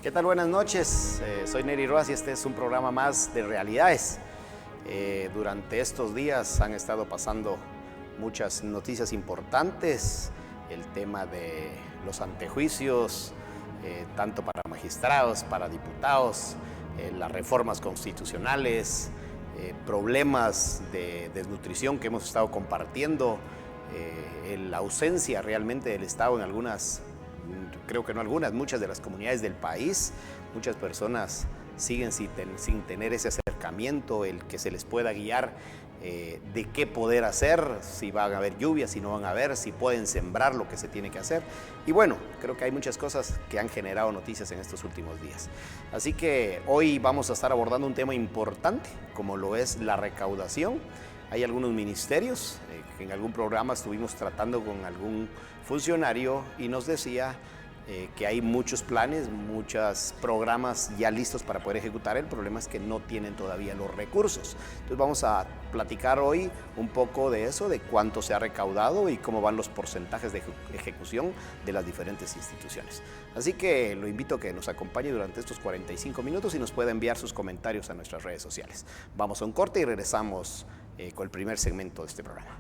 ¿Qué tal? Buenas noches, soy Neri Rodas y este es un programa más de realidades. Durante estos días han estado pasando muchas noticias importantes, el tema de los antejuicios, tanto para magistrados, para diputados, las reformas constitucionales, problemas de desnutrición que hemos estado compartiendo, la ausencia realmente del Estado en algunas, creo que no algunas, muchas de las comunidades del país. Muchas personas siguen sin tener ese acercamiento, el que se les pueda guiar de qué poder hacer, si van a haber lluvias, si no van a haber, si pueden sembrar lo que se tiene que hacer. Y bueno, creo que hay muchas cosas que han generado noticias en estos últimos días. Así que hoy vamos a estar abordando un tema importante, como lo es la recaudación. Hay algunos ministerios, que en algún programa estuvimos tratando con algún funcionario y nos decía que hay muchos planes, muchos programas ya listos para poder ejecutar. El problema es que no tienen todavía los recursos. Entonces vamos a platicar hoy un poco de eso, de cuánto se ha recaudado y cómo van los porcentajes de ejecución de las diferentes instituciones. Así que lo invito a que nos acompañe durante estos 45 minutos y nos pueda enviar sus comentarios a nuestras redes sociales. Vamos a un corte y regresamos con el primer segmento de este programa.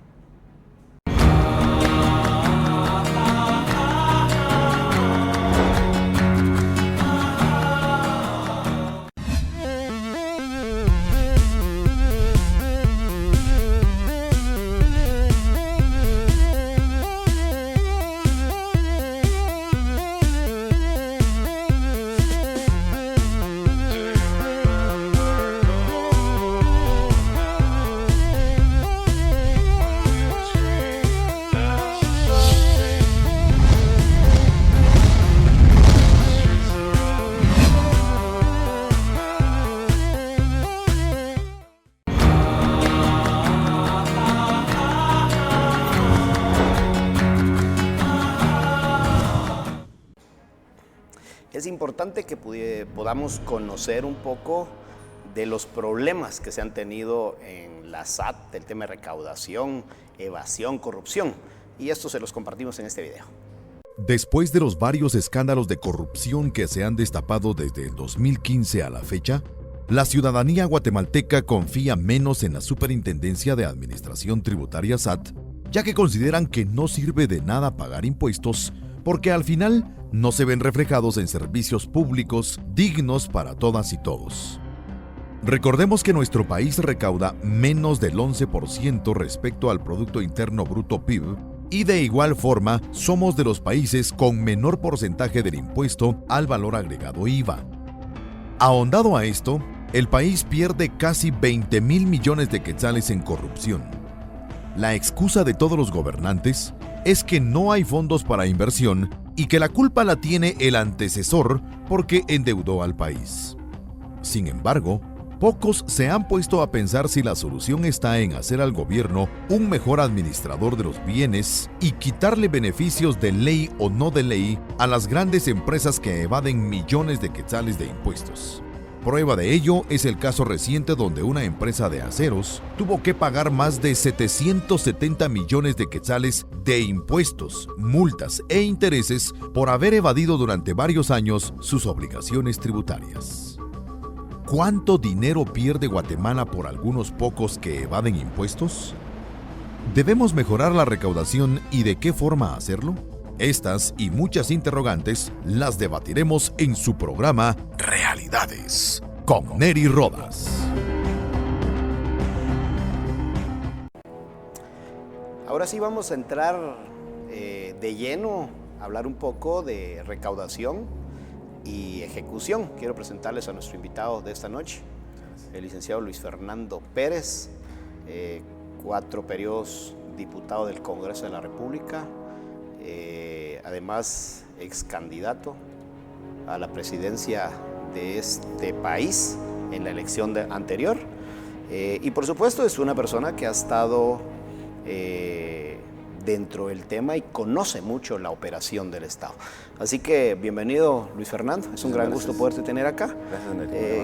Es importante que podamos conocer un poco de los problemas que se han tenido en la SAT, el tema de recaudación, evasión, corrupción, y esto se los compartimos en este video. Después de los varios escándalos de corrupción que se han destapado desde el 2015 a la fecha, la ciudadanía guatemalteca confía menos en la Superintendencia de Administración Tributaria SAT, ya que consideran que no sirve de nada pagar impuestos, porque al final no se ven reflejados en servicios públicos dignos para todas y todos. Recordemos que nuestro país recauda menos del 11% respecto al Producto Interno Bruto PIB, y de igual forma somos de los países con menor porcentaje del impuesto al valor agregado IVA. Ahondado a esto, el país pierde casi 20,000 millones de quetzales en corrupción. La excusa de todos los gobernantes es que no hay fondos para inversión y que la culpa la tiene el antecesor porque endeudó al país. Sin embargo, pocos se han puesto a pensar si la solución está en hacer al gobierno un mejor administrador de los bienes y quitarle beneficios de ley o no de ley a las grandes empresas que evaden millones de quetzales de impuestos. Prueba de ello es el caso reciente donde una empresa de aceros tuvo que pagar más de 770 millones de quetzales de impuestos, multas e intereses por haber evadido durante varios años sus obligaciones tributarias. ¿Cuánto dinero pierde Guatemala por algunos pocos que evaden impuestos? ¿Debemos mejorar la recaudación y de qué forma hacerlo? Estas y muchas interrogantes las debatiremos en su programa Realidades con Neri Rodas. Ahora sí vamos a entrar de lleno a hablar un poco de recaudación y ejecución. Quiero presentarles a nuestro invitado de esta noche, el licenciado Luis Fernando Pérez, 4 periodos diputado del Congreso de la República, además ex candidato a la presidencia de este país en la elección anterior, y por supuesto es una persona que ha estado dentro del tema y conoce mucho la operación del Estado. Así que bienvenido, Luis Fernando, es un gran gusto poderte tener acá.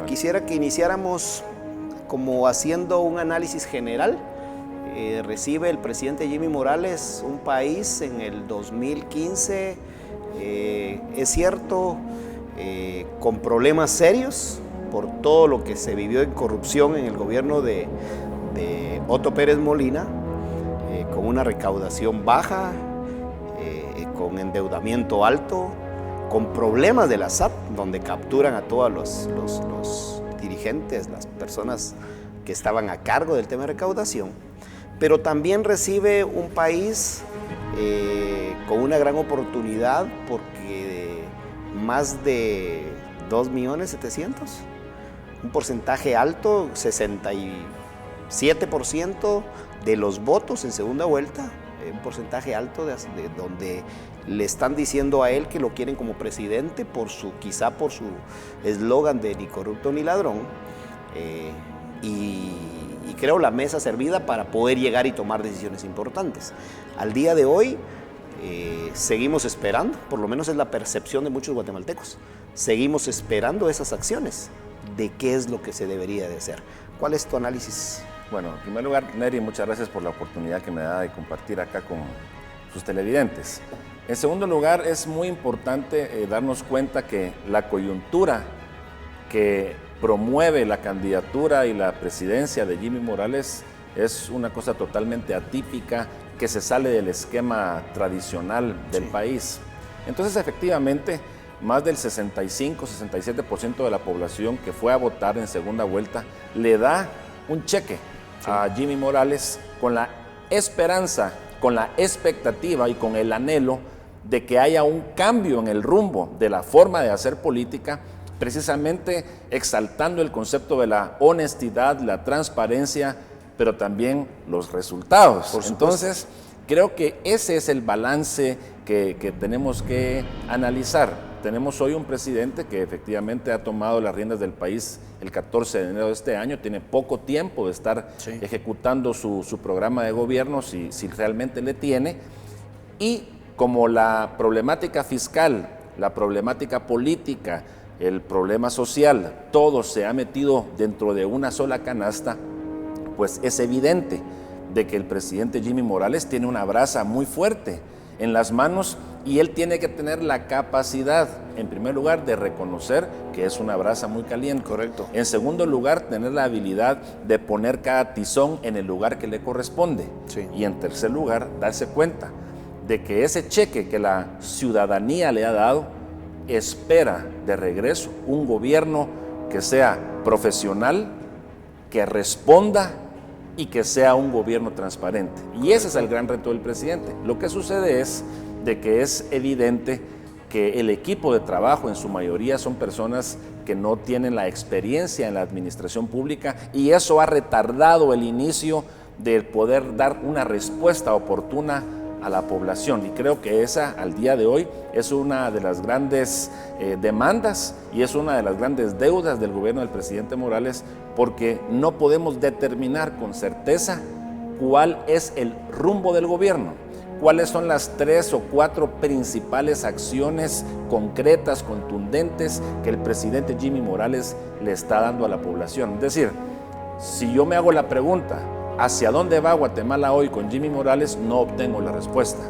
Quisiera que iniciáramos como haciendo un análisis general. Recibe el presidente Jimmy Morales un país en el 2015, es cierto, con problemas serios por todo lo que se vivió en corrupción en el gobierno de Otto Pérez Molina, con una recaudación baja, con endeudamiento alto, con problemas de la SAT, donde capturan a todos los dirigentes, las personas que estaban a cargo del tema de recaudación, pero también recibe un país con una gran oportunidad porque más de 2.700.000, un porcentaje alto, 67% de los votos en segunda vuelta, un porcentaje alto de donde le están diciendo a él que lo quieren como presidente quizá por su eslogan de ni corrupto ni ladrón, y creo la mesa servida para poder llegar y tomar decisiones importantes. Al día de hoy seguimos esperando, por lo menos es la percepción de muchos guatemaltecos, seguimos esperando esas acciones de qué es lo que se debería de hacer. ¿Cuál es tu análisis? Bueno, en primer lugar, Neri, muchas gracias por la oportunidad que me da de compartir acá con sus televidentes. En segundo lugar, es muy importante darnos cuenta que la coyuntura que promueve la candidatura y la presidencia de Jimmy Morales es una cosa totalmente atípica que se sale del esquema tradicional del país. Entonces, efectivamente, más del 65-67% de la población que fue a votar en segunda vuelta le da un cheque a Jimmy Morales con la esperanza, con la expectativa y con el anhelo de que haya un cambio en el rumbo de la forma de hacer política, precisamente exaltando el concepto de la honestidad, la transparencia, pero también los resultados. Entonces, creo que ese es el balance que tenemos que analizar. Tenemos hoy un presidente que efectivamente ha tomado las riendas del país el 14 de enero de este año, tiene poco tiempo de estar ejecutando su programa de gobierno, si realmente le tiene, y como la problemática fiscal, la problemática política, el problema social, todo se ha metido dentro de una sola canasta, pues es evidente de que el presidente Jimmy Morales tiene una brasa muy fuerte en las manos y él tiene que tener la capacidad, en primer lugar, de reconocer que es una brasa muy caliente. Correcto. En segundo lugar, tener la habilidad de poner cada tizón en el lugar que le corresponde. Y en tercer lugar, darse cuenta de que ese cheque que la ciudadanía le ha dado espera de regreso un gobierno que sea profesional, que responda y que sea un gobierno transparente. Y ese es el gran reto del presidente. Lo que sucede es de que es evidente que el equipo de trabajo en su mayoría son personas que no tienen la experiencia en la administración pública y eso ha retardado el inicio de poder dar una respuesta oportuna a la población, y creo que esa al día de hoy es una de las grandes demandas y es una de las grandes deudas del gobierno del presidente Morales, porque no podemos determinar con certeza cuál es el rumbo del gobierno, cuáles son las 3 o 4 principales acciones concretas, contundentes que el presidente Jimmy Morales le está dando a la población. Es decir, si yo me hago la pregunta, ¿hacia dónde va Guatemala hoy con Jimmy Morales? No obtengo la respuesta.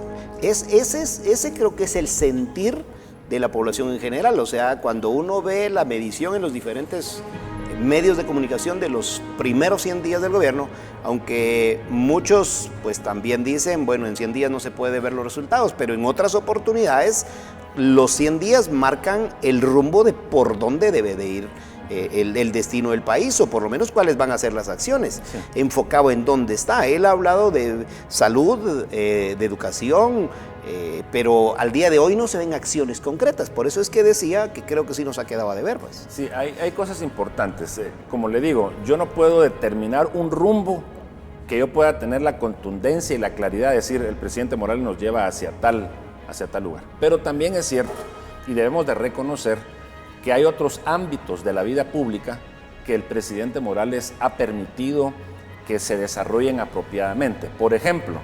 Ese creo que es el sentir de la población en general. O sea, cuando uno ve la medición en los diferentes medios de comunicación de los primeros 100 días del gobierno, aunque muchos pues también dicen, bueno, en 100 días no se puede ver los resultados, pero en otras oportunidades los 100 días marcan el rumbo de por dónde debe de ir el destino del país, o por lo menos cuáles van a ser las acciones, enfocado en dónde está. Él ha hablado de salud, de educación, pero al día de hoy no se ven acciones concretas. Por eso es que decía que creo que sí nos ha quedado a deber. Pues. Sí, hay cosas importantes. Como le digo, yo no puedo determinar un rumbo que yo pueda tener la contundencia y la claridad de decir el presidente Morales nos lleva hacia tal lugar. Pero también es cierto, y debemos de reconocer, que hay otros ámbitos de la vida pública que el presidente Morales ha permitido que se desarrollen apropiadamente. Por ejemplo,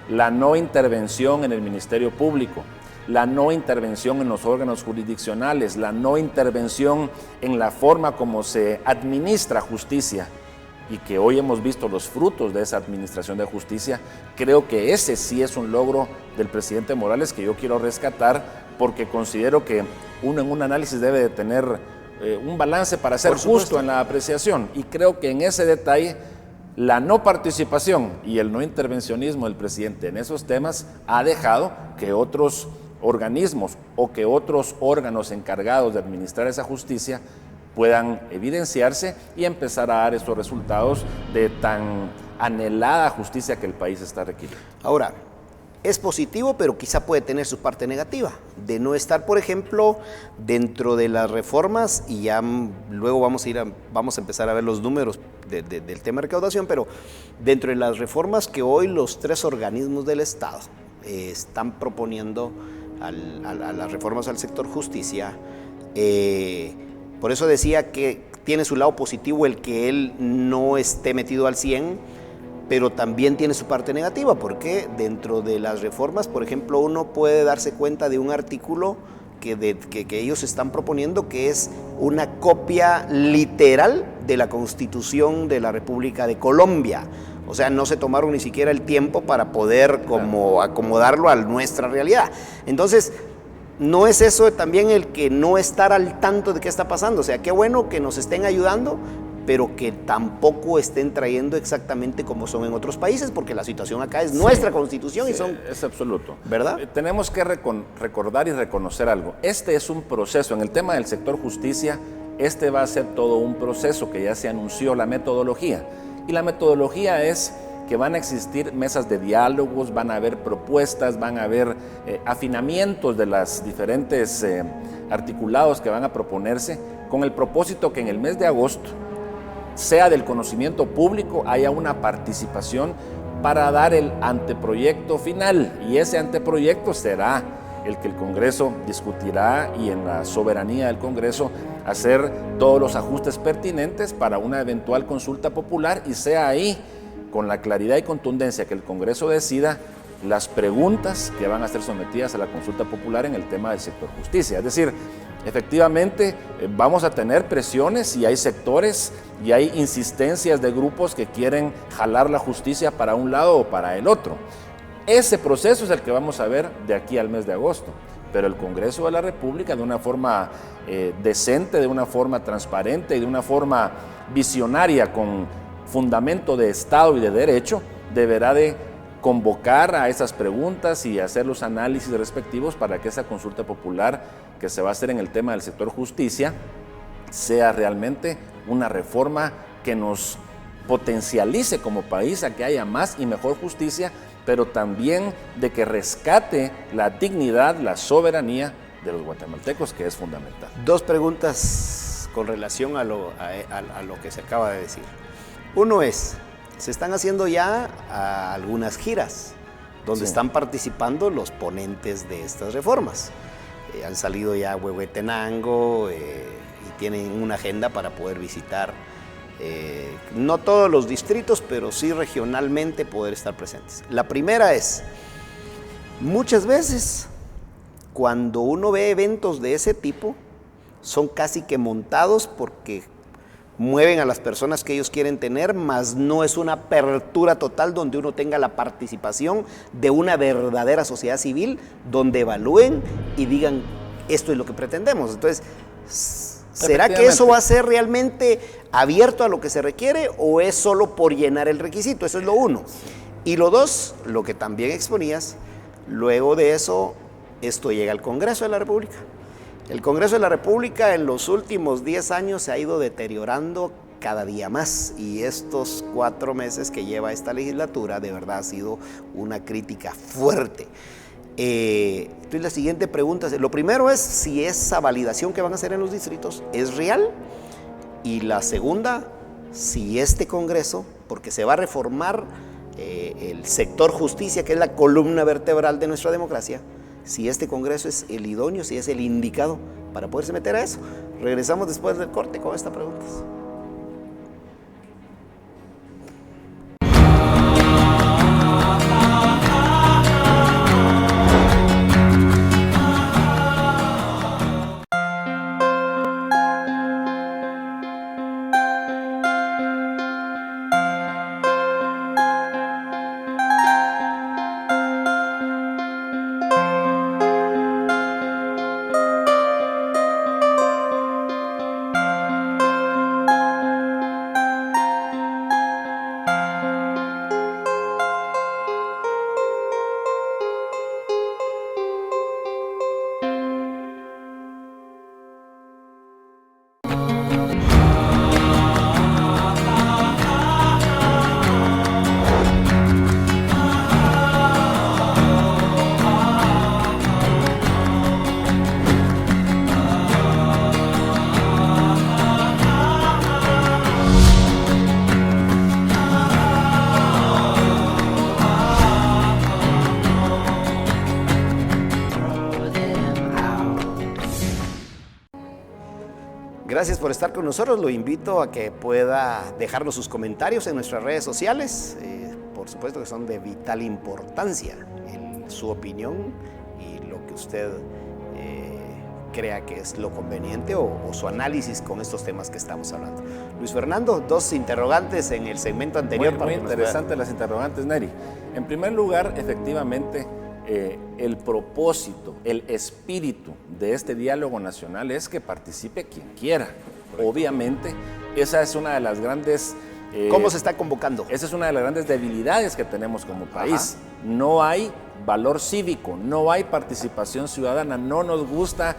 la no intervención en el Ministerio Público, la no intervención en los órganos jurisdiccionales, la no intervención en la forma como se administra justicia, y que hoy hemos visto los frutos de esa administración de justicia. Creo que ese sí es un logro del presidente Morales que yo quiero rescatar porque considero que uno en un análisis debe de tener un balance para ser justo en la apreciación. Y creo que en ese detalle la no participación y el no intervencionismo del presidente en esos temas ha dejado que otros organismos o que otros órganos encargados de administrar esa justicia puedan evidenciarse y empezar a dar esos resultados de tan anhelada justicia que el país está requiriendo. Ahora, es positivo, pero quizá puede tener su parte negativa, de no estar, por ejemplo, dentro de las reformas, y ya luego vamos a empezar a ver los números del tema de recaudación, pero dentro de las reformas que hoy los 3 organismos del Estado están proponiendo a las reformas al sector justicia, por eso decía que tiene su lado positivo el que él no esté metido al 100%, pero también tiene su parte negativa, porque dentro de las reformas, por ejemplo, uno puede darse cuenta de un artículo que ellos están proponiendo, que es una copia literal de la Constitución de la República de Colombia. O sea, no se tomaron ni siquiera el tiempo para poder como acomodarlo a nuestra realidad. Entonces, no es eso también el que no estar al tanto de qué está pasando. O sea, qué bueno que nos estén ayudando, pero que tampoco estén trayendo exactamente como son en otros países, porque la situación acá es nuestra Constitución y son... Es absoluto. ¿Verdad? Tenemos que recordar y reconocer algo. Este es un proceso. En el tema del sector justicia, este va a ser todo un proceso que ya se anunció, la metodología. Y la metodología es que van a existir mesas de diálogos, van a haber propuestas, van a haber afinamientos de las diferentes articulados que van a proponerse, con el propósito que en el mes de agosto sea del conocimiento público, haya una participación para dar el anteproyecto final, y ese anteproyecto será el que el Congreso discutirá, y en la soberanía del Congreso hacer todos los ajustes pertinentes para una eventual consulta popular, y sea ahí, con la claridad y contundencia que el Congreso decida, las preguntas que van a ser sometidas a la consulta popular en el tema del sector justicia. Es decir, efectivamente vamos a tener presiones, y hay sectores y hay insistencias de grupos que quieren jalar la justicia para un lado o para el otro. Ese proceso es el que vamos a ver de aquí al mes de agosto, pero el Congreso de la República, de una forma decente, de una forma transparente y de una forma visionaria, con fundamento de Estado y de derecho, deberá de convocar a esas preguntas y hacer los análisis respectivos para que esa consulta popular que se va a hacer en el tema del sector justicia sea realmente una reforma que nos potencialice como país a que haya más y mejor justicia, pero también de que rescate la dignidad, la soberanía de los guatemaltecos, que es fundamental. 2 preguntas con relación a lo que se acaba de decir. Uno es, se están haciendo ya algunas giras donde están participando los ponentes de estas reformas. Han salido ya a Huehuetenango y tienen una agenda para poder visitar no todos los distritos, pero sí regionalmente poder estar presentes. La primera es, muchas veces cuando uno ve eventos de ese tipo, son casi que montados porque mueven a las personas que ellos quieren tener, mas no es una apertura total donde uno tenga la participación de una verdadera sociedad civil, donde evalúen y digan, esto es lo que pretendemos. Entonces, ¿será que eso va a ser realmente abierto a lo que se requiere, o es solo por llenar el requisito? Eso es lo uno. Y lo dos, lo que también exponías, luego de eso, esto llega al Congreso de la República. El Congreso de la República en los últimos 10 años se ha ido deteriorando cada día más, y estos 4 meses que lleva esta legislatura de verdad ha sido una crítica fuerte. Entonces la siguiente pregunta es, lo primero es si esa validación que van a hacer en los distritos es real, y la segunda, si este Congreso, porque se va a reformar el sector justicia, que es la columna vertebral de nuestra democracia, si este Congreso es el idóneo, si es el indicado para poderse meter a eso. Regresamos después del corte con esta pregunta. Gracias por estar con nosotros. Lo invito a que pueda dejarnos sus comentarios en nuestras redes sociales. Por supuesto que son de vital importancia su opinión y lo que usted crea que es lo conveniente o su análisis con estos temas que estamos hablando. Luis Fernando, 2 interrogantes en el segmento anterior. Muy interesantes las interrogantes, Neri. En primer lugar, efectivamente, el propósito, el espíritu de este diálogo nacional es que participe quien quiera. Obviamente, esa es una de las grandes... ¿Cómo se está convocando? Esa es una de las grandes debilidades que tenemos como país. No hay valor cívico, no hay participación ciudadana, no nos gusta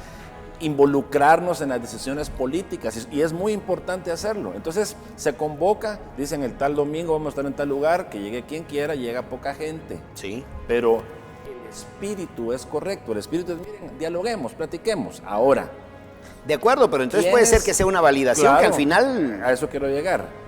involucrarnos en las decisiones políticas y es muy importante hacerlo. Entonces se convoca, dicen el tal domingo vamos a estar en tal lugar, que llegue quien quiera, llega poca gente. Sí. Pero el espíritu es correcto, el espíritu es, miren, dialoguemos, platiquemos. Ahora. De acuerdo, pero entonces puede ser que sea una validación, claro, que al final... A eso quiero llegar.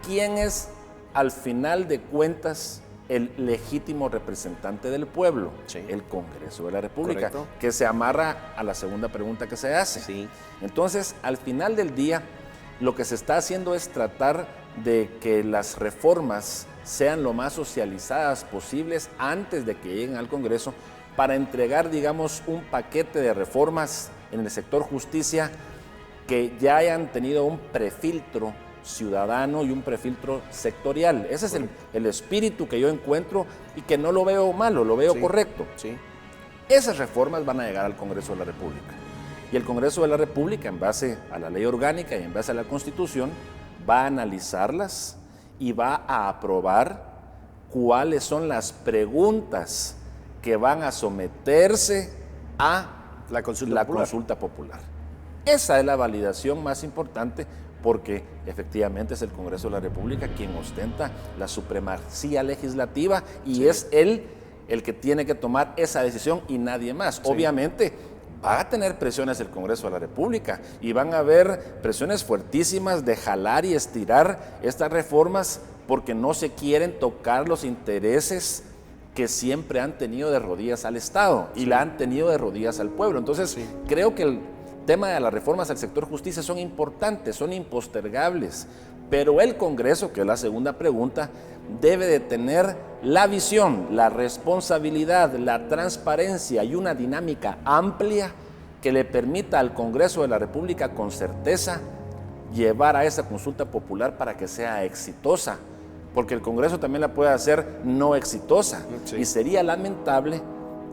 ¿Quién es al final de cuentas el legítimo representante del pueblo? Sí. El Congreso de la República. Correcto. Que se amarra a la segunda pregunta que se hace. Sí. Entonces, al final del día, lo que se está haciendo es tratar de que las reformas sean lo más socializadas posibles antes de que lleguen al Congreso para entregar, digamos, un paquete de reformas en el sector justicia que ya hayan tenido un prefiltro ciudadano y un prefiltro sectorial. Ese es el espíritu que yo encuentro y que no lo veo malo, lo veo correcto. Sí. Esas reformas van a llegar al Congreso de la República. Y el Congreso de la República, en base a la ley orgánica y en base a la Constitución, va a analizarlas y va a aprobar cuáles son las preguntas que van a someterse a la consulta popular. Esa es la validación más importante, porque efectivamente es el Congreso de la República quien ostenta la supremacía legislativa y es él el que tiene que tomar esa decisión y nadie más. Obviamente va a tener presiones el Congreso de la República y van a haber presiones fuertísimas de jalar y estirar estas reformas porque no se quieren tocar los intereses que siempre han tenido de rodillas al Estado y la han tenido de rodillas al pueblo. Entonces creo que el tema de las reformas al sector justicia son importantes, son impostergables, pero el Congreso, que es la segunda pregunta, debe de tener la visión, la responsabilidad, la transparencia y una dinámica amplia que le permita al Congreso de la República con certeza llevar a esa consulta popular para que sea exitosa, porque el Congreso también la puede hacer no exitosa y sería lamentable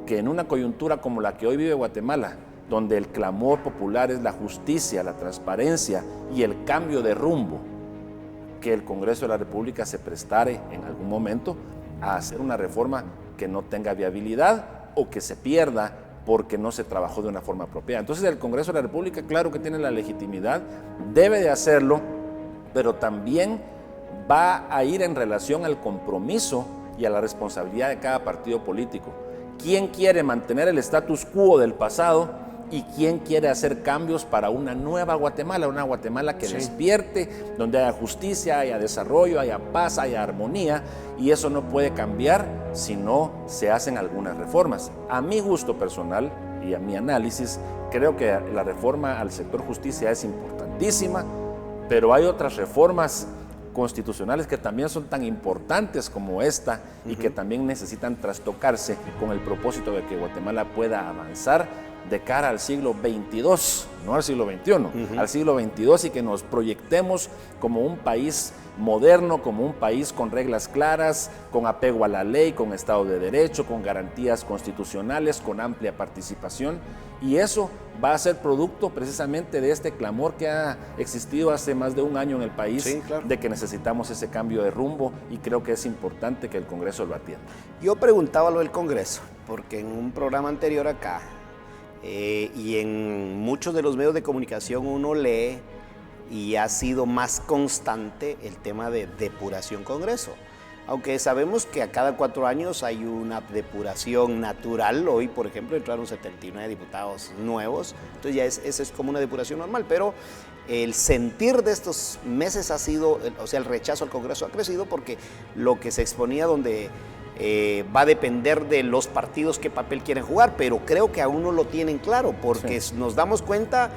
que en una coyuntura como la que hoy vive Guatemala, donde el clamor popular es la justicia, la transparencia y el cambio de rumbo, que el Congreso de la República se prestare en algún momento a hacer una reforma que no tenga viabilidad o que se pierda porque no se trabajó de una forma apropiada. Entonces el Congreso de la República, claro que tiene la legitimidad, debe de hacerlo, pero también va a ir en relación al compromiso y a la responsabilidad de cada partido político. ¿Quién quiere mantener el status quo del pasado? ¿Y quién quiere hacer cambios para una nueva Guatemala? Una Guatemala que despierte, donde haya justicia, haya desarrollo, haya paz, haya armonía. Y eso no puede cambiar si no se hacen algunas reformas. A mi gusto personal y a mi análisis, creo que la reforma al sector justicia es importantísima, pero hay otras reformas constitucionales que también son tan importantes como esta y que también necesitan trastocarse con el propósito de que Guatemala pueda avanzar de cara al siglo XXII, no al siglo XXI, al siglo XXII, y que nos proyectemos como un país moderno, como un país con reglas claras, con apego a la ley, con Estado de Derecho, con garantías constitucionales, con amplia participación, y eso va a ser producto precisamente de este clamor que ha existido hace más de un año en el país, de que necesitamos ese cambio de rumbo, y creo que es importante que el Congreso lo atienda. Yo preguntaba lo del Congreso, porque en un programa anterior acá, y en muchos de los medios de comunicación uno lee y ha sido más constante el tema de depuración Congreso. Aunque sabemos que a cada 4 años hay una depuración natural. Hoy, por ejemplo, entraron 79 diputados nuevos, entonces ya esa es como una depuración normal, pero el sentir de estos meses ha sido, o sea, el rechazo al Congreso ha crecido porque lo que se exponía donde va a depender de los partidos qué papel quieren jugar, pero creo que aún no lo tienen claro, porque nos damos cuenta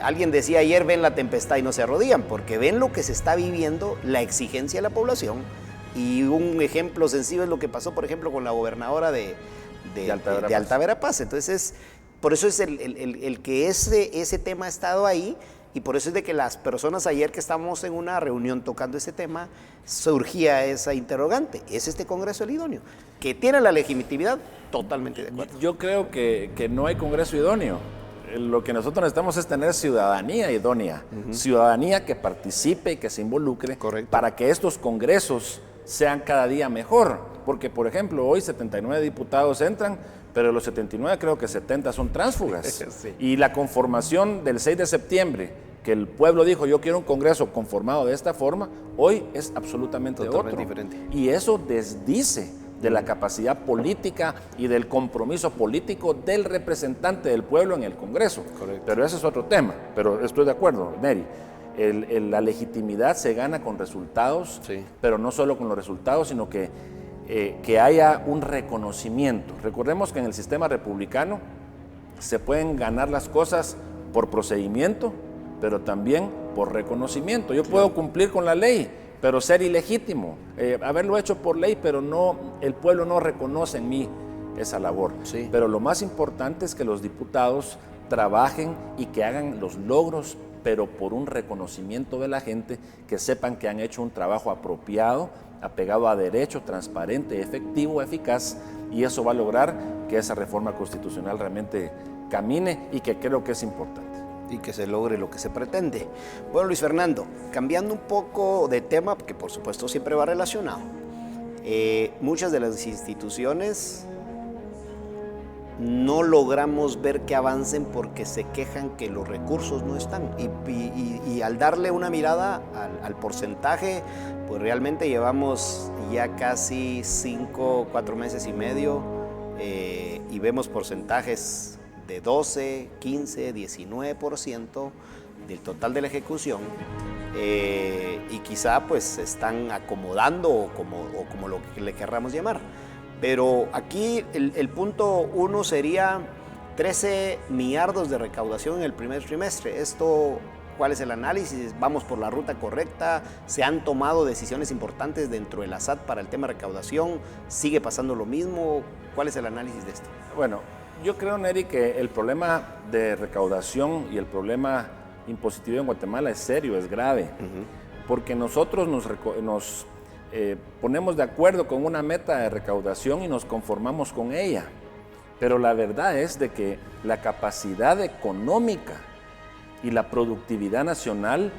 Alguien decía ayer, ven la tempestad y no se arrodillan, porque ven lo que se está viviendo, la exigencia de la población. Y un ejemplo sencillo es lo que pasó, por ejemplo, con la gobernadora de Alta Verapaz. Entonces, por eso es el que ese tema ha estado ahí, y por eso es de que las personas ayer que estábamos en una reunión tocando ese tema, surgía esa interrogante. ¿Es este Congreso el idóneo? Que tiene la legitimidad, totalmente de acuerdo. Yo creo que no hay Congreso idóneo. Lo que nosotros necesitamos es tener ciudadanía idónea, ciudadanía que participe y que se involucre. Correcto. Para que estos congresos sean cada día mejor. Porque, por ejemplo, hoy 79 diputados entran, pero de los 79 creo que 70 son tránsfugas. Sí. Y la conformación del 6 de septiembre, que el pueblo dijo, yo quiero un Congreso conformado de esta forma, hoy es absolutamente totalmente otro. diferente. Y eso desdice de la capacidad política y del compromiso político del representante del pueblo en el Congreso. Correcto. Pero ese es otro tema, pero estoy de acuerdo, Neri. La legitimidad se gana con resultados, sí, pero no solo con los resultados, sino que haya un reconocimiento. Recordemos que en el sistema republicano se pueden ganar las cosas por procedimiento, pero también por reconocimiento. Yo puedo cumplir con la ley, pero ser ilegítimo, haberlo hecho por ley, pero no, el pueblo no reconoce en mí esa labor. Sí. Pero lo más importante es que los diputados trabajen y que hagan los logros, pero por un reconocimiento de la gente, que sepan que han hecho un trabajo apropiado, apegado a derecho, transparente, efectivo, eficaz, y eso va a lograr que esa reforma constitucional realmente camine, y que creo que es importante. Y que se logre lo que se pretende. Bueno, Luis Fernando, cambiando un poco de tema, que por supuesto siempre va relacionado, muchas de las instituciones no logramos ver que avancen porque se quejan que los recursos no están. Y al darle una mirada al porcentaje, pues realmente llevamos ya casi 4 meses y medio, y vemos porcentajes de 12, 15, 19% del total de la ejecución, y quizá pues se están acomodando o como lo que le querramos llamar. Pero aquí el punto 1 sería 13 millardos de recaudación en el primer trimestre. Esto, ¿cuál es el análisis? ¿Vamos por la ruta correcta? ¿Se han tomado decisiones importantes dentro de la SAT para el tema de recaudación? ¿Sigue pasando lo mismo? ¿Cuál es el análisis de esto? Bueno, yo creo, Neri, que el problema de recaudación y el problema impositivo en Guatemala es serio, es grave, porque nosotros nos ponemos de acuerdo con una meta de recaudación y nos conformamos con ella, pero la verdad es de que la capacidad económica y la productividad nacional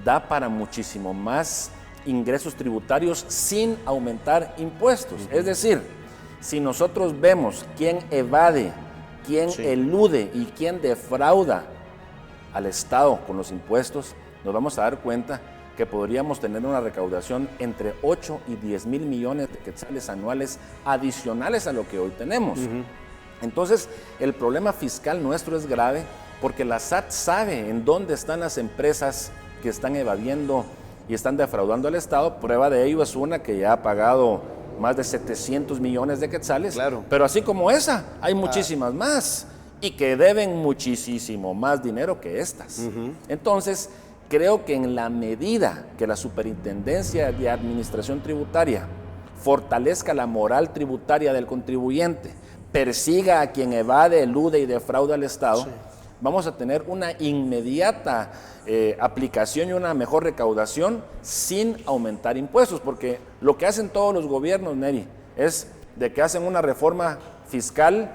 da para muchísimo más ingresos tributarios sin aumentar impuestos. Es decir, si nosotros vemos quién evade, quién elude y quién defrauda al Estado con los impuestos, nos vamos a dar cuenta que podríamos tener una recaudación entre 8 y 10 mil millones de quetzales anuales adicionales a lo que hoy tenemos. Entonces, el problema fiscal nuestro es grave porque la SAT sabe en dónde están las empresas que están evadiendo y están defraudando al Estado. Prueba de ello es una que ya ha pagado más de 700 millones de quetzales. Claro. Pero así como esa, hay muchísimas más y que deben muchísimo más dinero que estas. Entonces, creo que en la medida que la Superintendencia de Administración Tributaria fortalezca la moral tributaria del contribuyente, persiga a quien evade, elude y defrauda al Estado, vamos a tener una inmediata aplicación y una mejor recaudación sin aumentar impuestos, porque lo que hacen todos los gobiernos, Neri, es de que hacen una reforma fiscal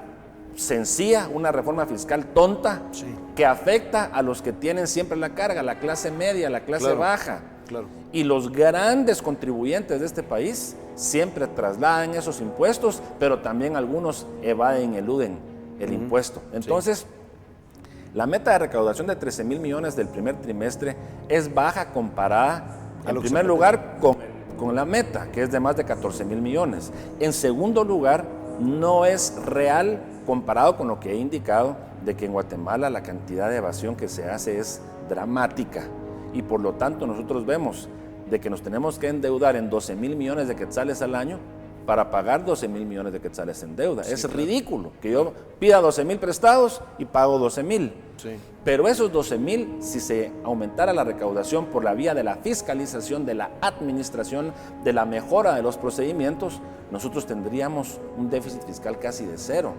sencilla, una reforma fiscal tonta, que afecta a los que tienen siempre la carga, la clase media, la clase baja. Y los grandes contribuyentes de este país siempre trasladan esos impuestos, pero también algunos evaden, eluden el impuesto. Entonces, la meta de recaudación de 13 mil millones del primer trimestre es baja comparada, en primer lugar, con la meta, que es de más de 14 mil millones. En segundo lugar, no es real comparado con lo que he indicado de que en Guatemala la cantidad de evasión que se hace es dramática, y por lo tanto nosotros vemos de que nos tenemos que endeudar en 12 mil millones de quetzales al año para pagar 12,000 millones de quetzales en deuda. Sí, es ridículo que yo pida 12,000 prestados y pago 12,000. Sí. Pero esos 12,000, si se aumentara la recaudación por la vía de la fiscalización, de la administración, de la mejora de los procedimientos, nosotros tendríamos un déficit fiscal casi de cero.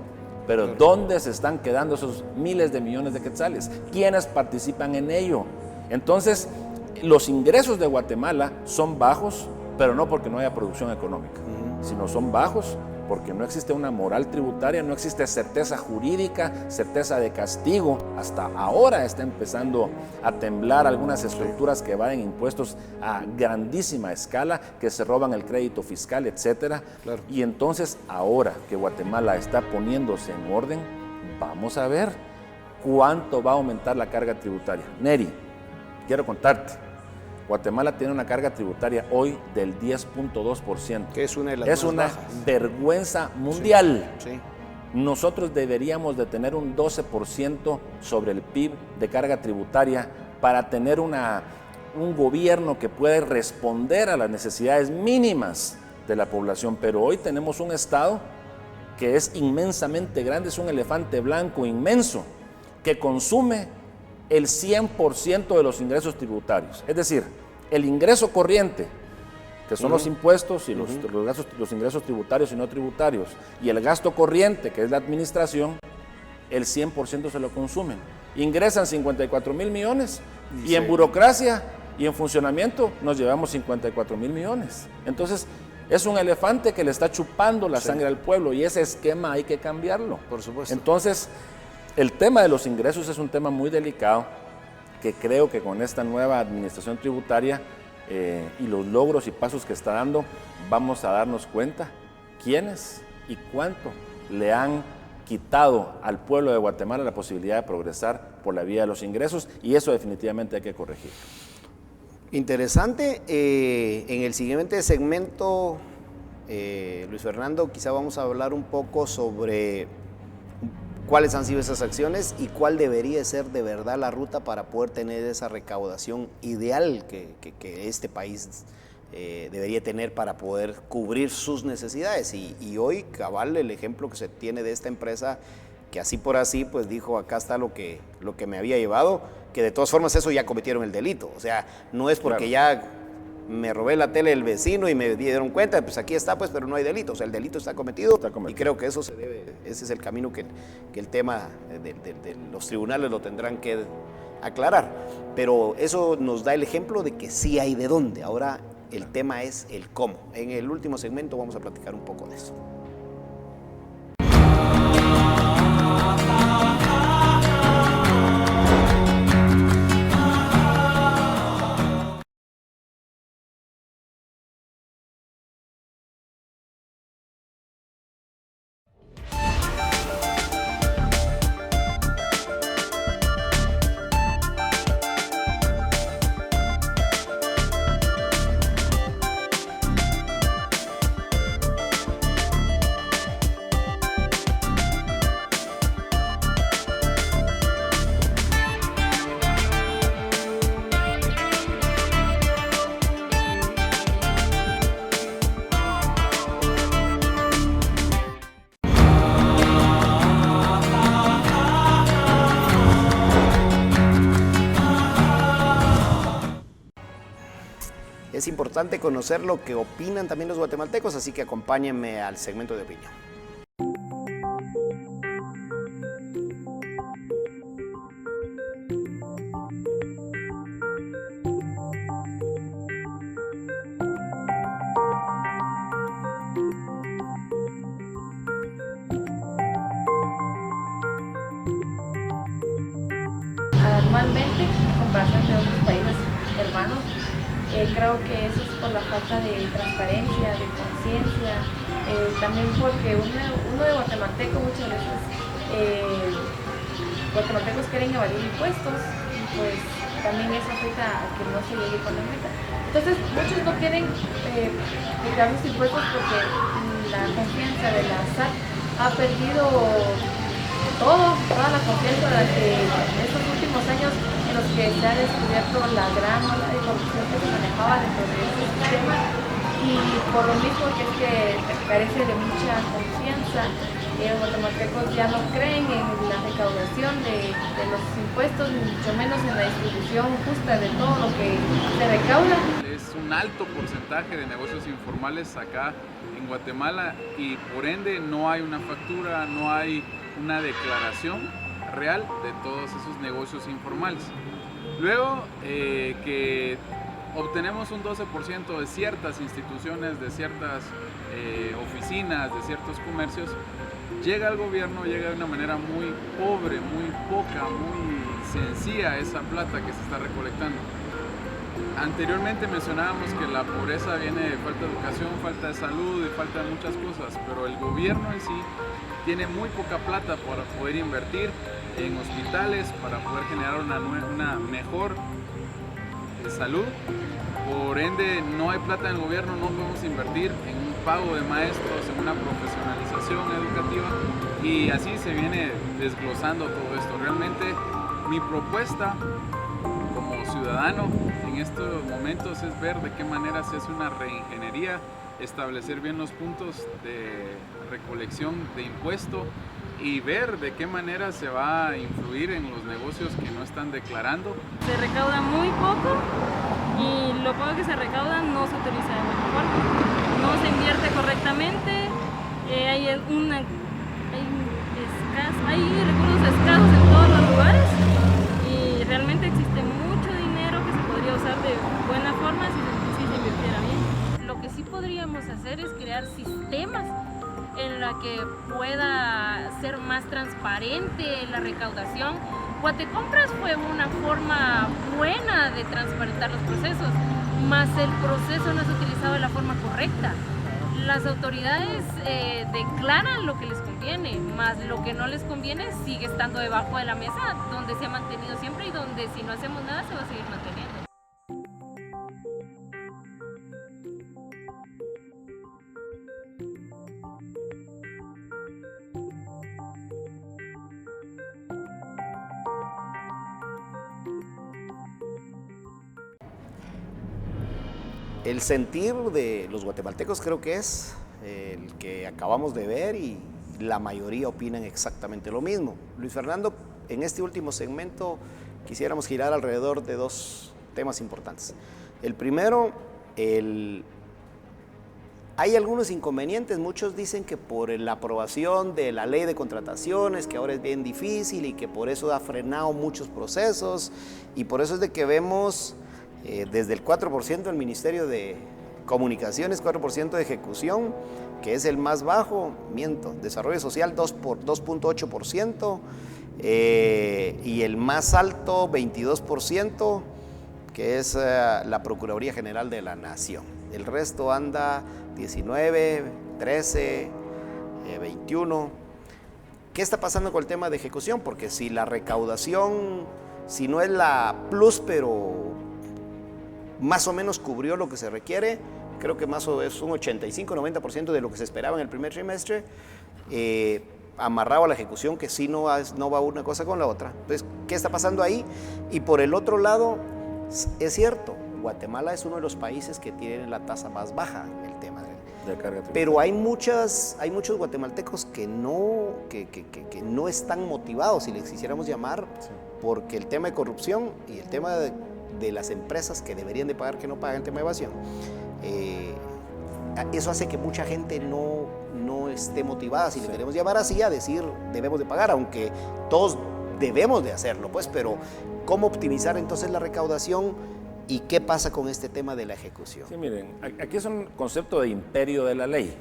Pero ¿dónde se están quedando esos miles de millones de quetzales? ¿Quiénes participan en ello? Entonces, los ingresos de Guatemala son bajos, pero no porque no haya producción económica, sino son bajos porque no existe una moral tributaria, no existe certeza jurídica, certeza de castigo. Hasta ahora está empezando a temblar algunas estructuras que evaden impuestos a grandísima escala, que se roban el crédito fiscal, etcétera. Claro. Y entonces, ahora que Guatemala está poniéndose en orden, vamos a ver cuánto va a aumentar la carga tributaria. Neri, quiero contarte. Guatemala tiene una carga tributaria hoy del 10.2%. Que es una de las más bajas. Vergüenza mundial. Sí, sí. Nosotros deberíamos de tener un 12% sobre el PIB de carga tributaria para tener un gobierno que pueda responder a las necesidades mínimas de la población. Pero hoy tenemos un Estado que es inmensamente grande, es un elefante blanco inmenso, que consume el 100% de los ingresos tributarios. Es decir, el ingreso corriente, que son los impuestos y los ingresos tributarios y no tributarios, y el gasto corriente, que es la administración, el 100% se lo consumen. Ingresan 54,000 millones y en burocracia y en funcionamiento nos llevamos 54,000 millones. Entonces, es un elefante que le está chupando la sangre al pueblo y ese esquema hay que cambiarlo. Por supuesto. Entonces, el tema de los ingresos es un tema muy delicado que creo que con esta nueva administración tributaria y los logros y pasos que está dando, vamos a darnos cuenta quiénes y cuánto le han quitado al pueblo de Guatemala la posibilidad de progresar por la vía de los ingresos, y eso definitivamente hay que corregir. Interesante. En el siguiente segmento, Luis Fernando, quizá vamos a hablar un poco sobre cuáles han sido esas acciones y cuál debería ser de verdad la ruta para poder tener esa recaudación ideal que este país debería tener para poder cubrir sus necesidades. Y hoy, cabal, el ejemplo que se tiene de esta empresa, que así por así, pues dijo, acá está lo que me había llevado, que de todas formas eso ya cometieron el delito. O sea, no es porque ya me robé la tele del vecino y me dieron cuenta, pues aquí está, pues, pero no hay delito. O sea, el delito está cometido. Y creo que eso ese es el camino que el tema de los tribunales lo tendrán que aclarar. Pero eso nos da el ejemplo de que sí hay de dónde. Ahora el tema es el cómo. En el último segmento vamos a platicar un poco de eso. Es importante conocer lo que opinan también los guatemaltecos, así que acompáñenme al segmento de opinión. Anualmente, en comparación de otros países hermanos, creo que eso es por la falta de transparencia, de conciencia, también porque uno de guatemalteco muchas veces guatemaltecos quieren evadir impuestos y pues también eso afecta a que no se llegue con la meta. Entonces muchos no quieren declarar los impuestos porque la confianza de la SAT ha perdido toda la confianza que en estos últimos años en los que se ha descubierto la gran ola de corrupción que se manejaba dentro de ese sistema, y y por lo mismo que carece de mucha confianza, los guatemaltecos ya no creen en la recaudación de los impuestos, ni mucho menos en la distribución justa de todo lo que se recauda. Es un alto porcentaje de negocios informales acá en Guatemala y por ende no hay una factura, no hay una declaración real de todos esos negocios informales. Luego que obtenemos un 12% de ciertas instituciones, de ciertas oficinas, de ciertos comercios, llega al gobierno, llega de una manera muy pobre, muy poca, muy sencilla esa plata que se está recolectando. Anteriormente mencionábamos que la pobreza viene de falta de educación, falta de salud y falta de muchas cosas, pero el gobierno en sí tiene muy poca plata para poder invertir en hospitales, para poder generar una mejor salud. Por ende, no hay plata en el gobierno, no podemos invertir en un pago de maestros, en una profesionalización educativa y así se viene desglosando todo esto. Realmente mi propuesta como ciudadano en estos momentos es ver de qué manera se hace una reingeniería, establecer bien los puntos de recolección de impuesto y ver de qué manera se va a influir en los negocios que no están declarando. Se recauda muy poco y lo poco que se recauda no se utiliza de buena forma, no se invierte correctamente, hay recursos escasos en todos los lugares y realmente existe mucho dinero que se podría usar de buena forma si se invirtiera bien. Lo que sí podríamos hacer es crear sistemas en la que pueda ser más transparente la recaudación. Guatecompras fue una forma buena de transparentar los procesos, mas el proceso no es utilizado de la forma correcta. Las autoridades declaran lo que les conviene, mas lo que no les conviene sigue estando debajo de la mesa, donde se ha mantenido siempre y donde si no hacemos nada se va a seguir manteniendo. El sentir de los guatemaltecos creo que es el que acabamos de ver y la mayoría opinan exactamente lo mismo. Luis Fernando, en este último segmento quisiéramos girar alrededor de dos temas importantes. El primero, hay algunos inconvenientes, muchos dicen que por la aprobación de la ley de contrataciones, que ahora es bien difícil y que por eso ha frenado muchos procesos y por eso es de que vemos desde el 4% del Ministerio de Comunicaciones, 4% de ejecución, que es el más bajo, Desarrollo Social 2.8%, y el más alto 22%, que es la Procuraduría General de la Nación. El resto anda 19, 13, 21. ¿Qué está pasando con el tema de ejecución? Porque si la recaudación, si no es la plus, pero más o menos cubrió lo que se requiere, creo que más o menos es un 85-90% de lo que se esperaba en el primer trimestre, amarrado a la ejecución, que sí no va una cosa con la otra. Entonces, ¿qué está pasando ahí? Y por el otro lado, es cierto, Guatemala es uno de los países que tiene la tasa más baja en el tema de carga tributaria. Pero hay muchos guatemaltecos que no están motivados, si les quisiéramos llamar, sí, porque el tema de corrupción y el tema de las empresas que deberían de pagar, que no pagan, el tema de evasión, eso hace que mucha gente no esté motivada, si le queremos llamar así, a decir debemos de pagar, aunque todos debemos de hacerlo, pues, pero ¿cómo optimizar entonces la recaudación y qué pasa con este tema de la ejecución? Sí, miren, aquí es un concepto de imperio de la ley.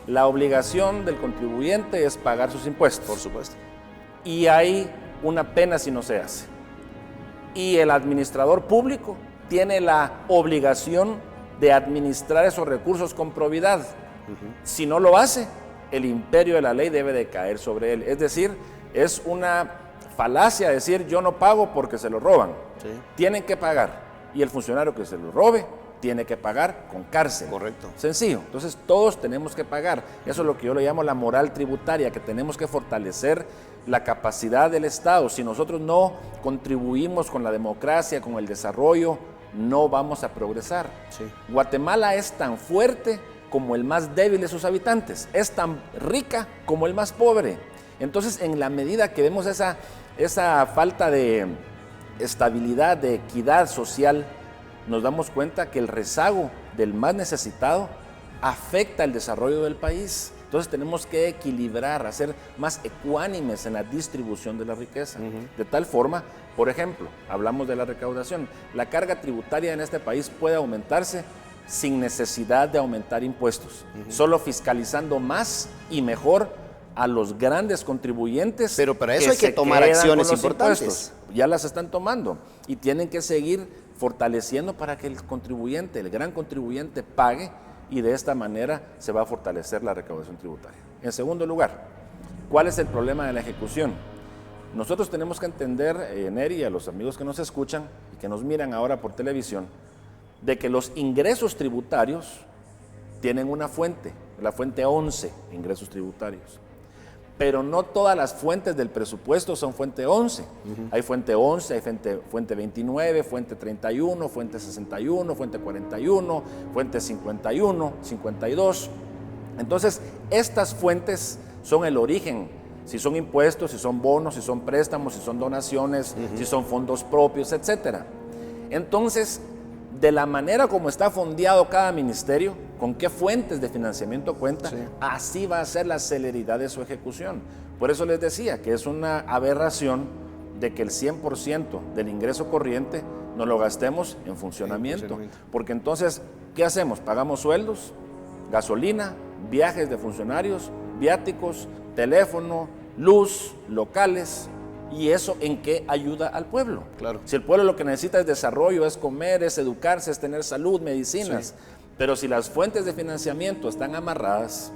La obligación del contribuyente es pagar sus impuestos. Por supuesto. Y hay una pena si no se hace. Y el administrador público tiene la obligación de administrar esos recursos con probidad. Si no lo hace, el imperio de la ley debe de caer sobre él. Es decir, es una falacia decir yo no pago porque se lo roban. Sí. Tienen que pagar. Y el funcionario que se lo robe tiene que pagar con cárcel. Correcto. Sencillo. Entonces todos tenemos que pagar. Eso es lo que yo le llamo la moral tributaria, que tenemos que fortalecer la capacidad del Estado. Si nosotros no contribuimos con la democracia, con el desarrollo, no vamos a progresar. Sí. Guatemala es tan fuerte como el más débil de sus habitantes, es tan rica como el más pobre. Entonces, en la medida que vemos esa falta de estabilidad, de equidad social, nos damos cuenta que el rezago del más necesitado afecta el desarrollo del país. Entonces tenemos que equilibrar, hacer más ecuánimes en la distribución de la riqueza. De tal forma, por ejemplo, hablamos de la recaudación. La carga tributaria en este país puede aumentarse sin necesidad de aumentar impuestos, solo fiscalizando más y mejor a los grandes contribuyentes. Pero para eso hay que tomar acciones importantes. Impuestos. Ya las están tomando y tienen que seguir fortaleciendo para que el contribuyente, el gran contribuyente, pague, y de esta manera se va a fortalecer la recaudación tributaria. En segundo lugar, ¿cuál es el problema de la ejecución? Nosotros tenemos que entender, Neri, a los amigos que nos escuchan y que nos miran ahora por televisión, de que los ingresos tributarios tienen una fuente, la fuente 11, ingresos tributarios. Pero no todas las fuentes del presupuesto son fuente 11. Hay fuente 11, hay fuente 29, fuente 31, fuente 61, fuente 41, fuente 51, 52. Entonces, estas fuentes son el origen, si son impuestos, si son bonos, si son préstamos, si son donaciones, si son fondos propios, etc. Entonces, de la manera como está fondeado cada ministerio, con qué fuentes de financiamiento cuenta, así va a ser la celeridad de su ejecución. Por eso les decía que es una aberración de que el 100% del ingreso corriente nos lo gastemos en funcionamiento. Porque entonces, ¿qué hacemos? Pagamos sueldos, gasolina, viajes de funcionarios, viáticos, teléfono, luz, locales. ¿Y eso en qué ayuda al pueblo? Claro. Si el pueblo lo que necesita es desarrollo, es comer, es educarse, es tener salud, medicinas. Pero si las fuentes de financiamiento están amarradas,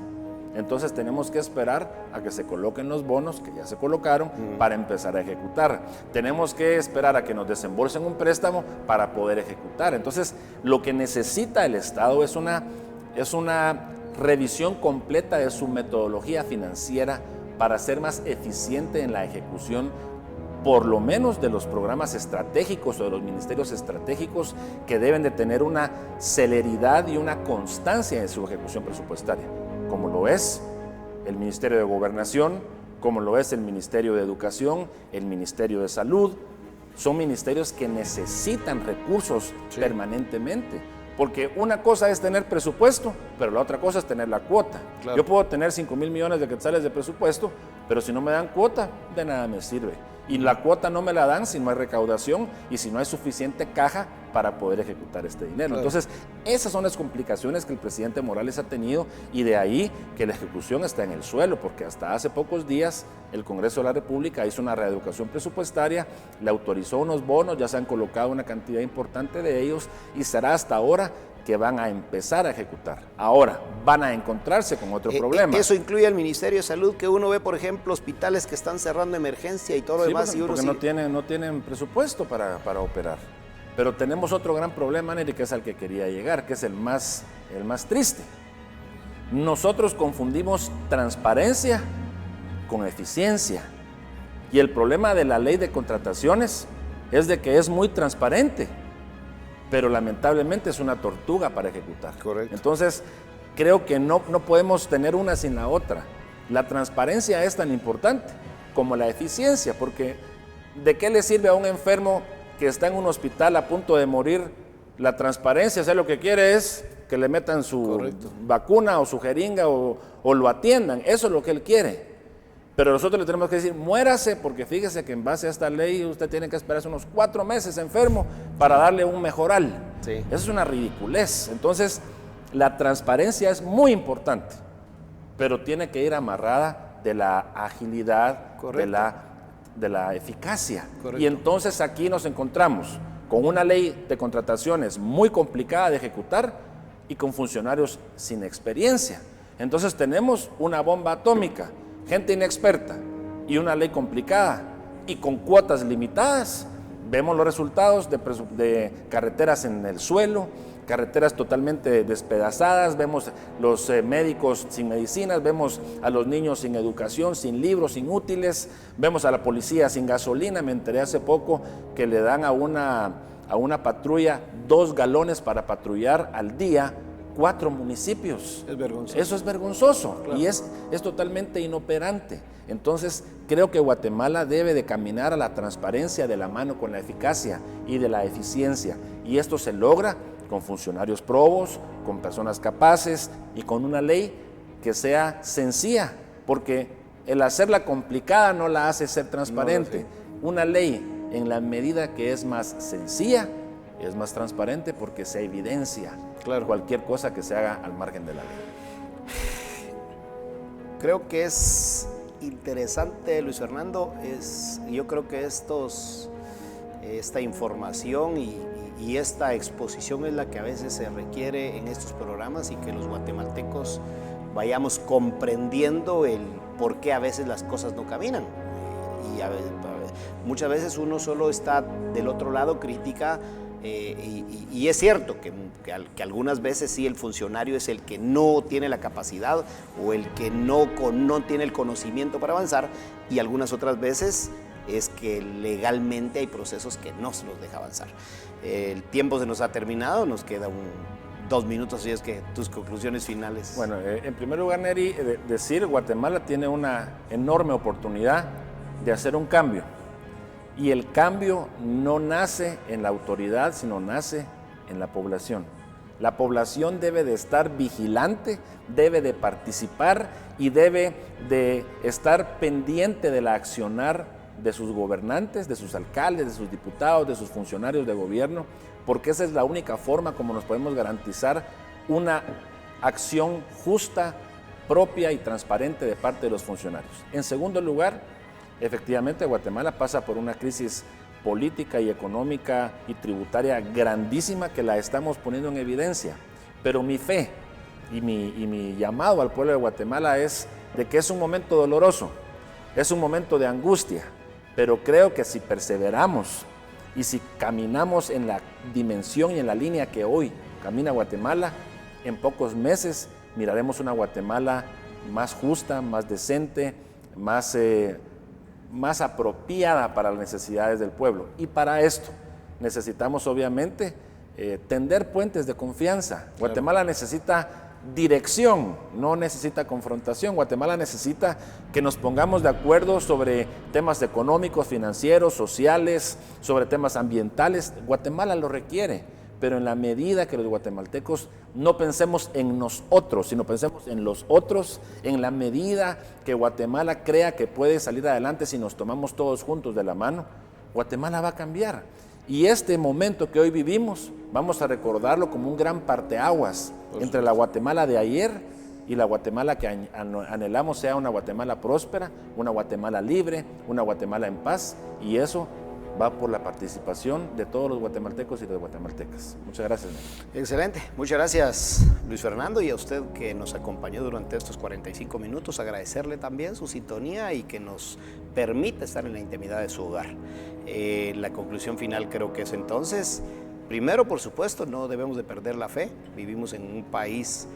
entonces tenemos que esperar a que se coloquen los bonos, que ya se colocaron, para empezar a ejecutar. Tenemos que esperar a que nos desembolsen un préstamo para poder ejecutar. Entonces, lo que necesita el Estado es una revisión completa de su metodología financiera para ser más eficiente en la ejecución, por lo menos de los programas estratégicos o de los ministerios estratégicos, que deben de tener una celeridad y una constancia en su ejecución presupuestaria, como lo es el Ministerio de Gobernación, como lo es el Ministerio de Educación, el Ministerio de Salud. Son ministerios que necesitan recursos permanentemente. Porque una cosa es tener presupuesto, pero la otra cosa es tener la cuota. Claro. Yo puedo tener 5,000 millones de quetzales de presupuesto, pero si no me dan cuota, de nada me sirve. Y la cuota no me la dan si no hay recaudación y si no hay suficiente caja para poder ejecutar este dinero. Claro. Entonces, esas son las complicaciones que el presidente Morales ha tenido, y de ahí que la ejecución está en el suelo, porque hasta hace pocos días el Congreso de la República hizo una reeducación presupuestaria, le autorizó unos bonos, ya se han colocado una cantidad importante de ellos, y será hasta ahora que van a empezar a ejecutar. Ahora, van a encontrarse con otro problema. Eso incluye al Ministerio de Salud, que uno ve, por ejemplo, hospitales que están cerrando emergencia y todo lo demás. Porque no tienen presupuesto para operar. Pero tenemos otro gran problema, Neri, que es al que quería llegar, que es el más triste. Nosotros confundimos transparencia con eficiencia. Y el problema de la ley de contrataciones es de que es muy transparente, pero lamentablemente es una tortuga para ejecutar. Correcto. Entonces, creo que no podemos tener una sin la otra. La transparencia es tan importante como la eficiencia, porque ¿de qué le sirve a un enfermo que está en un hospital a punto de morir la transparencia? O sea, lo que quiere es que le metan su vacuna o su jeringa o lo atiendan. Eso es lo que él quiere. Pero nosotros le tenemos que decir, muérase, porque fíjese que en base a esta ley usted tiene que esperarse unos 4 meses enfermo para darle un mejoral. Sí. Eso es una ridiculez. Entonces, la transparencia es muy importante, pero tiene que ir amarrada de la agilidad, de la eficacia. Correcto. Y entonces aquí nos encontramos con una ley de contrataciones muy complicada de ejecutar y con funcionarios sin experiencia. Entonces tenemos una bomba atómica, gente inexperta y una ley complicada y con cuotas limitadas. Vemos los resultados de carreteras en el suelo, carreteras totalmente despedazadas, vemos los médicos sin medicinas, vemos a los niños sin educación, sin libros, sin útiles, vemos a la policía sin gasolina. Me enteré hace poco que le dan a a una patrulla 2 galones para patrullar al día 4 municipios. Es vergonzoso. Eso es vergonzoso, claro. y es totalmente inoperante. Entonces, creo que Guatemala debe de caminar a la transparencia de la mano con la eficacia y de la eficiencia. Y esto se logra con funcionarios probos, con personas capaces y con una ley que sea sencilla, porque el hacerla complicada no la hace ser transparente. Una ley, en la medida que es más sencilla, es más transparente porque se evidencia cualquier cosa que se haga al margen de la ley. Creo que es interesante, Luis Fernando, yo creo que esta información y esta exposición es la que a veces se requiere en estos programas, y que los guatemaltecos vayamos comprendiendo el por qué a veces las cosas no caminan. Muchas veces uno solo está del otro lado, critica, y es cierto que algunas veces sí el funcionario es el que no tiene la capacidad o el que no tiene el conocimiento para avanzar, y algunas otras veces es que legalmente hay procesos que no se nos deja avanzar. El tiempo se nos ha terminado, nos queda 2 minutos, y es que tus conclusiones finales. Bueno, en primer lugar, Neri, decir Guatemala tiene una enorme oportunidad de hacer un cambio, y el cambio no nace en la autoridad, sino nace en la población. La población debe de estar vigilante, debe de participar y debe de estar pendiente del accionar de sus gobernantes, de sus alcaldes, de sus diputados, de sus funcionarios de gobierno, porque esa es la única forma como nos podemos garantizar una acción justa, propia y transparente de parte de los funcionarios. En segundo lugar, efectivamente, Guatemala pasa por una crisis política y económica y tributaria grandísima que la estamos poniendo en evidencia, pero mi fe y mi llamado al pueblo de Guatemala es de que es un momento doloroso, es un momento de angustia, pero creo que si perseveramos y si caminamos en la dimensión y en la línea que hoy camina Guatemala, en pocos meses miraremos una Guatemala más justa, más decente, más apropiada para las necesidades del pueblo. Y para esto necesitamos obviamente tender puentes de confianza. Guatemala necesita dirección, no necesita confrontación. Guatemala necesita que nos pongamos de acuerdo sobre temas económicos, financieros, sociales, sobre temas ambientales. Guatemala lo requiere, pero en la medida que los guatemaltecos no pensemos en nosotros, sino pensemos en los otros, en la medida que Guatemala crea que puede salir adelante si nos tomamos todos juntos de la mano, Guatemala va a cambiar. Y este momento que hoy vivimos, vamos a recordarlo como un gran parteaguas entre la Guatemala de ayer y la Guatemala que anhelamos sea una Guatemala próspera, una Guatemala libre, una Guatemala en paz, y eso va por la participación de todos los guatemaltecos y de las guatemaltecas. Muchas gracias, Neri. Excelente, muchas gracias, Luis Fernando, y a usted que nos acompañó durante estos 45 minutos, agradecerle también su sintonía y que nos permite estar en la intimidad de su hogar. La conclusión final creo que es entonces, primero, por supuesto, no debemos de perder la fe. Vivimos en un país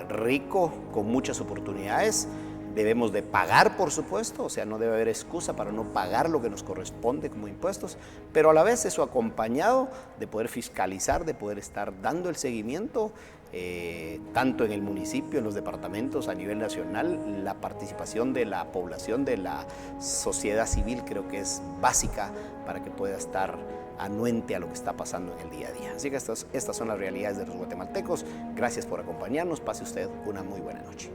rico, con muchas oportunidades. Debemos de pagar, por supuesto, o sea, no debe haber excusa para no pagar lo que nos corresponde como impuestos, pero a la vez eso acompañado de poder fiscalizar, de poder estar dando el seguimiento, tanto en el municipio, en los departamentos, a nivel nacional. La participación de la población, de la sociedad civil, creo que es básica para que pueda estar anuente a lo que está pasando en el día a día. Así que estas son las realidades de los guatemaltecos. Gracias por acompañarnos, pase usted una muy buena noche.